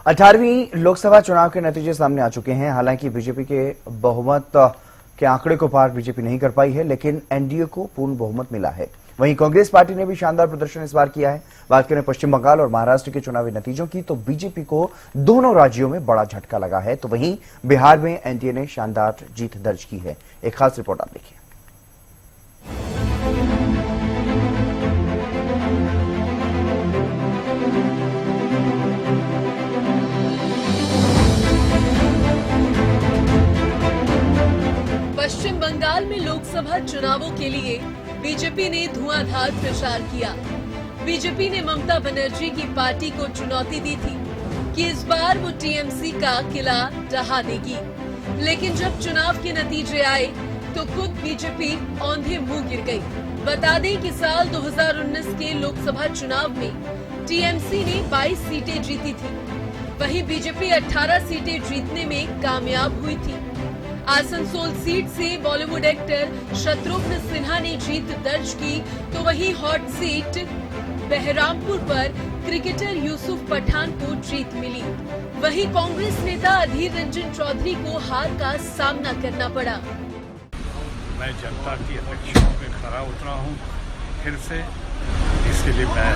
18वीं लोकसभा चुनाव के नतीजे सामने आ चुके हैं। हालांकि बीजेपी के बहुमत के आंकड़े को पार बीजेपी नहीं कर पाई है, लेकिन एनडीए को पूर्ण बहुमत मिला है। वहीं कांग्रेस पार्टी ने भी शानदार प्रदर्शन इस बार किया है। बात करें पश्चिम बंगाल और महाराष्ट्र के चुनावी नतीजों की, तो बीजेपी को दोनों राज्यों में बड़ा झटका लगा है। तो वहीं बिहार में एनडीए ने शानदार जीत दर्ज की है। एक खास रिपोर्ट आप देखिए। पश्चिम बंगाल में लोकसभा चुनावों के लिए बीजेपी ने धुआंधार प्रचार किया। बीजेपी ने ममता बनर्जी की पार्टी को चुनौती दी थी कि इस बार वो टीएमसी का किला ढहा देगी, लेकिन जब चुनाव के नतीजे आए तो खुद बीजेपी औंधे मुंह गिर गई। बता दें कि साल 2019 के लोकसभा चुनाव में टीएमसी ने 22 सीटें जीती थी, वहीं बीजेपी 18 सीटें जीतने में कामयाब हुई थी। आसनसोल सीट से बॉलीवुड एक्टर शत्रुघ्न सिन्हा ने जीत दर्ज की, तो वहीं हॉट सीट बहरामपुर पर क्रिकेटर यूसुफ पठान को जीत मिली। वहीं कांग्रेस नेता अधीर रंजन चौधरी को हार का सामना करना पड़ा। मैं जनता की अपेक्षाओं में खरा उतरा हूं फिर से, इसलिए मैं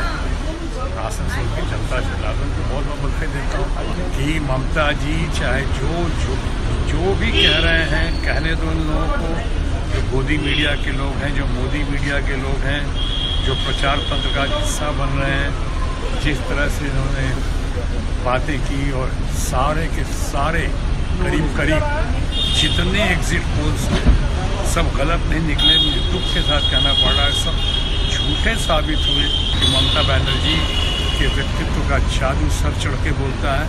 आसनसोल की जनता से लाभन को बहुत बहुत बधाई देता हूँ कि ममता जी चाहे जो भी कह रहे हैं, कहने दो उन लोगों को, जो गोदी मीडिया के लोग हैं, जो मोदी मीडिया के लोग हैं, जो प्रचार तंत्र का हिस्सा बन रहे हैं। जिस तरह से इन्होंने बातें की और सारे के सारे करीब जितने एग्जिट पोल्स सब गलत नहीं निकले। मुझे दुख के साथ कहना पड़ रहा है, सब झूठे साबित हुए कि ममता बनर्जी के व्यक्तित्व का जादू सर चढ़ के बोलता है।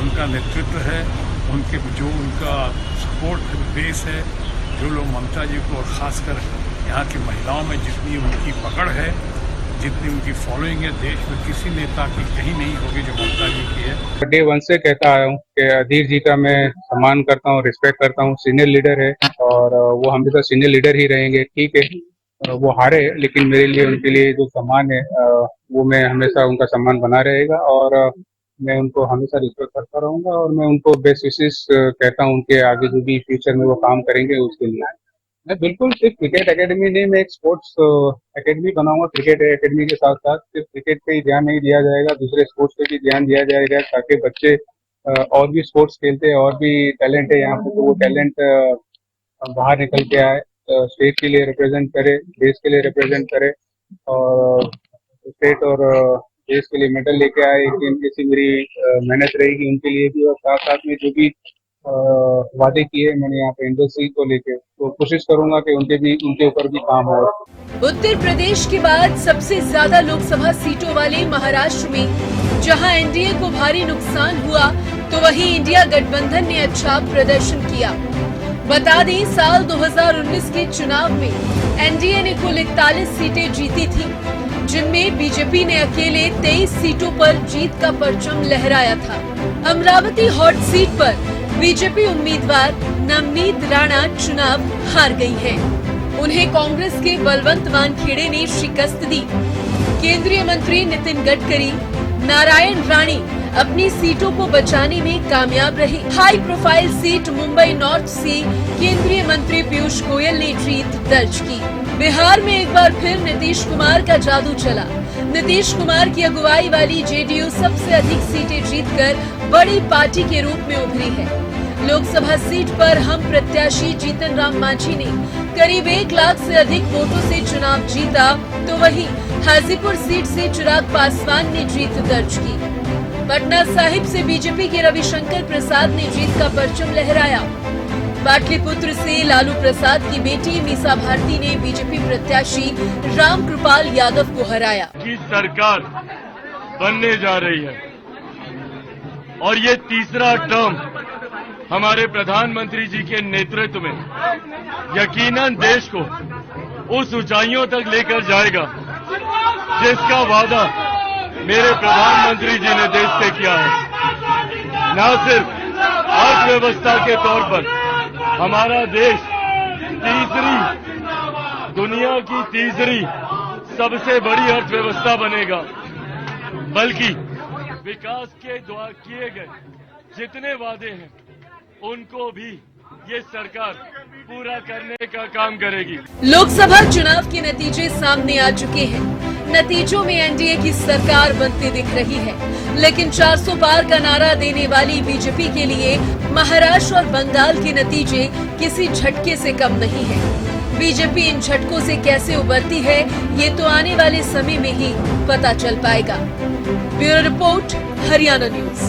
उनका नेतृत्व है, उनका सपोर्ट बेस है, जो लोग ममता जी को और खासकर यहाँ की महिलाओं में जितनी उनकी पकड़ है, जितनी उनकी फॉलोइंग है, देश में किसी नेता की कहीं नहीं होगी जो ममता जी की है। डे वन से कहता आया हूँ कि अधीर जी का मैं सम्मान करता हूँ, रिस्पेक्ट करता हूँ। सीनियर लीडर है और वो हमेशा सीनियर लीडर ही रहेंगे। ठीक है, वो हारे, लेकिन मेरे लिए उनके लिए जो सम्मान है वो मैं हमेशा उनका सम्मान बना रहेगा और मैं उनको हमेशा रिस्पेक्ट करता रहूंगा और मैं उनको बेस्ट विशेष कहता हूँ उनके आगे जो भी फ्यूचर में वो काम करेंगे उसके लिए। मैं बिल्कुल सिर्फ क्रिकेट एकेडमी नहीं, मैं एक स्पोर्ट्स एकेडमी बनाऊंगा। क्रिकेट एकेडमी के साथ साथ सिर्फ क्रिकेट पे ही ध्यान नहीं दिया जाएगा, दूसरे स्पोर्ट्स पे भी ध्यान दिया जाएगा, ताकि बच्चे और भी स्पोर्ट्स खेलते हैं, और भी टैलेंट है यहाँ पे, तो वो टैलेंट बाहर निकल के आए, स्टेट के लिए रिप्रेजेंट करे, देश के लिए रिप्रेजेंट करे और स्टेट और देश के लिए मेडल लेके आए। ऐसी मेरी मेहनत रहेगी उनके लिए भी, और साथ साथ में जो भी वादे किए मैंने यहाँ पे इंडस्ट्री को लेके, तो कोशिश करूंगा कि उनके ऊपर भी काम हो। उत्तर प्रदेश के बाद सबसे ज्यादा लोकसभा सीटों वाले महाराष्ट्र में जहां एनडीए को भारी नुकसान हुआ, तो वहीं इंडिया गठबंधन ने अच्छा प्रदर्शन किया। बता दें, साल 2019 के चुनाव में एनडीए ने कुल 41 सीटें जीती थी, जिनमें बीजेपी ने अकेले 23 सीटों पर जीत का परचम लहराया था। अमरावती हॉट सीट पर बीजेपी उम्मीदवार नवनीत राणा चुनाव हार गई है। उन्हें कांग्रेस के बलवंत वानखेड़े ने शिकस्त दी। केंद्रीय मंत्री नितिन गडकरी, नारायण राणे अपनी सीटों को बचाने में कामयाब रहे। High profile seat Mumbai north से केंद्रीय मंत्री पीयूष गोयल ने जीत दर्ज की। बिहार में एक बार फिर नीतीश कुमार का जादू चला। नीतीश कुमार की अगुवाई वाली जेडीयू सबसे अधिक सीटें जीतकर बड़ी पार्टी के रूप में उभरी है। लोकसभा सीट पर हम प्रत्याशी जीतन राम मांझी ने करीब 1 लाख से अधिक वोटों से चुनाव जीता, तो वहीं हाजीपुर सीट से चिराग पासवान ने जीत दर्ज की। पटना साहिब से बीजेपी के रविशंकर प्रसाद ने जीत का परचम लहराया। पाटलिपुत्र से लालू प्रसाद की बेटी मीसा भारती ने बीजेपी प्रत्याशी राम कृपाल यादव को हराया। की सरकार बनने जा रही है और ये तीसरा टर्म हमारे प्रधानमंत्री जी के नेतृत्व में यकीनन देश को उस ऊंचाइयों तक लेकर जाएगा जिसका वादा मेरे प्रधानमंत्री जी ने देश से किया है। न सिर्फ अर्थव्यवस्था के तौर पर हमारा देश दुनिया की तीसरी सबसे बड़ी अर्थव्यवस्था बनेगा, बल्कि विकास के द्वारा किए गए जितने वादे हैं उनको भी ये सरकार पूरा करने का काम करेगी। लोकसभा चुनाव के नतीजे सामने आ चुके हैं। नतीजों में एनडीए की सरकार बनती दिख रही है, लेकिन 400 पार का नारा देने वाली बीजेपी के लिए महाराष्ट्र और बंगाल के नतीजे किसी झटके से कम नहीं है। बीजेपी इन झटकों से कैसे उबरती है, ये तो आने वाले समय में ही पता चल पाएगा। Bureau report, Haryana news.